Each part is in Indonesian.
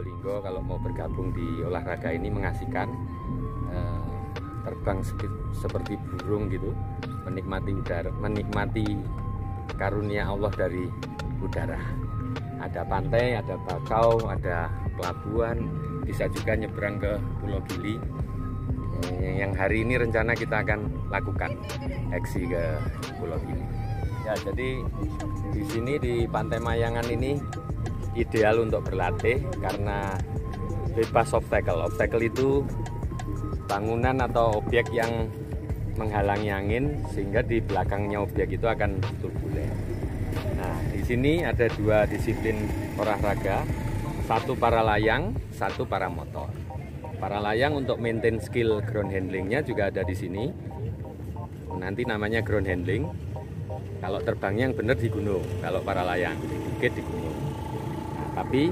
Probolinggo kalau mau bergabung di olahraga ini mengasihkan, terbang seperti burung gitu, menikmati udara, menikmati karunia Allah dari udara. Ada pantai, ada bakau, ada pelabuhan, bisa juga nyebrang ke Pulau Gili. Yang hari ini rencana kita akan lakukan eksisi ke Pulau Gili. Ya, jadi di sini di Pantai Mayangan ini ideal untuk berlatih karena bebas obstacle. Obstacle itu bangunan atau objek yang menghalangi angin sehingga di belakangnya objek itu akan turbulen. Nah, di sini ada dua disiplin olahraga, satu para layang, satu para motor. Para layang untuk maintain skill ground handlingnya juga ada di sini. Nanti namanya ground handling. Kalau terbangnya yang benar di gunung, kalau para layang di bukit di gunung. Nah, tapi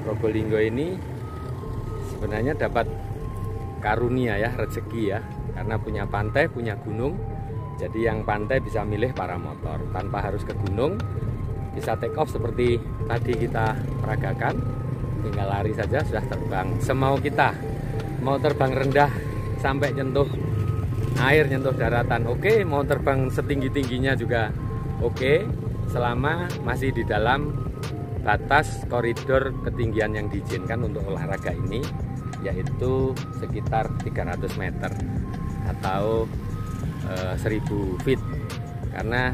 Probolinggo ini sebenarnya dapat karunia ya, rezeki ya, karena punya pantai, punya gunung. Jadi yang pantai bisa milih para motor tanpa harus ke gunung, bisa take off seperti tadi kita peragakan, tinggal lari saja sudah terbang semau kita. Mau terbang rendah sampai nyentuh air, nyentuh daratan, oke. Mau terbang setinggi-tingginya juga oke, selama masih di dalam batas koridor ketinggian yang diizinkan untuk olahraga ini, yaitu sekitar 300 meter atau 1000 feet. Karena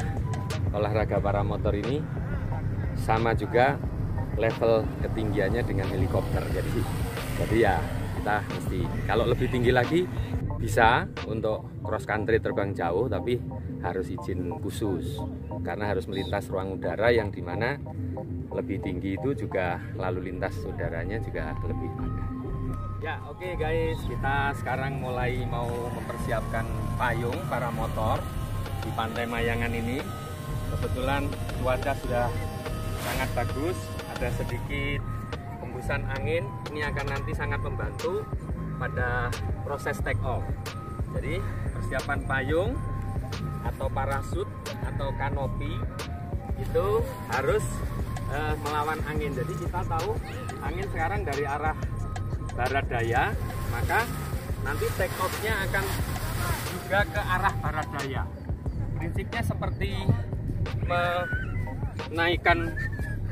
olahraga paramotor ini sama juga level ketinggiannya dengan helikopter. Jadi ya kita mesti, kalau lebih tinggi lagi bisa untuk cross country terbang jauh, tapi harus izin khusus karena harus melintas ruang udara yang dimana lebih tinggi itu juga lalu lintas udaranya juga lebih padat. Ya, oke guys, kita sekarang mulai mau mempersiapkan payung para motor di Pantai Mayangan ini. Kebetulan cuaca sudah sangat bagus, ada sedikit hembusan angin. Ini akan nanti sangat membantu pada proses take off. Jadi persiapan payung atau parasut atau kanopi itu harus melawan angin. Jadi kita tahu angin sekarang dari arah barat daya, maka nanti take off-nya akan juga ke arah barat daya. Prinsipnya seperti menaikkan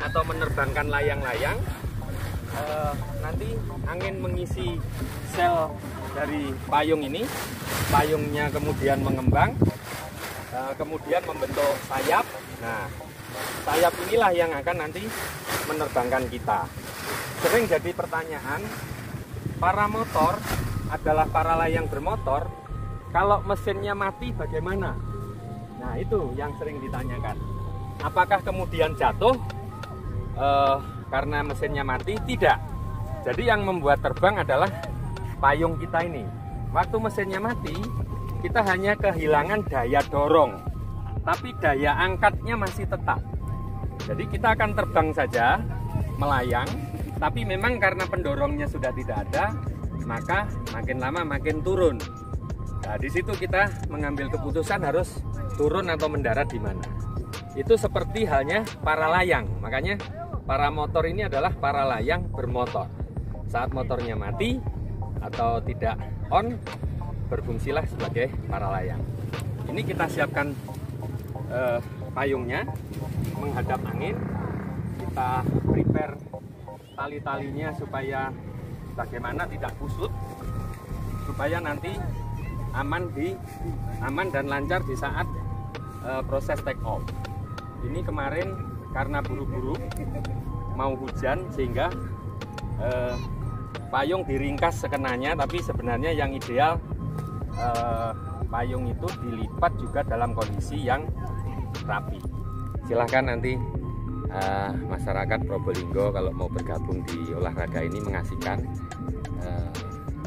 atau menerbangkan layang-layang. Nanti angin mengisi sel dari payung ini, payungnya kemudian mengembang, kemudian membentuk sayap. Nah, sayap inilah yang akan nanti menerbangkan kita. Sering jadi pertanyaan, para motor adalah para layang bermotor, kalau mesinnya mati bagaimana? Nah, itu yang sering ditanyakan. Apakah kemudian jatuh karena mesinnya mati? Tidak. Jadi yang membuat terbang adalah payung kita ini. Waktu mesinnya mati, kita hanya kehilangan daya dorong, tapi daya angkatnya masih tetap. Jadi kita akan terbang saja, melayang, tapi memang karena pendorongnya sudah tidak ada, maka makin lama makin turun. Nah, di situ kita mengambil keputusan harus turun atau mendarat di mana. Itu seperti halnya para layang. Makanya para motor ini adalah para layang bermotor. Saat motornya mati atau tidak on, berfungsilah sebagai para layang. Ini kita siapkan payungnya menghadap angin. Kita prepare tali-talinya supaya bagaimana tidak kusut, supaya nanti aman dan lancar di saat proses take off. Ini kemarin karena buru-buru mau hujan sehingga payung diringkas sekenanya, tapi sebenarnya yang ideal payung itu dilipat juga dalam kondisi yang rapi. Silahkan nanti masyarakat Probolinggo kalau mau bergabung di olahraga ini mengasihkan,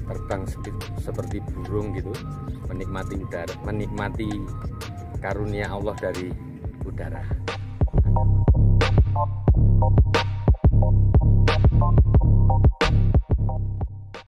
terbang seperti burung gitu, menikmati udara, menikmati karunia Allah dari udara.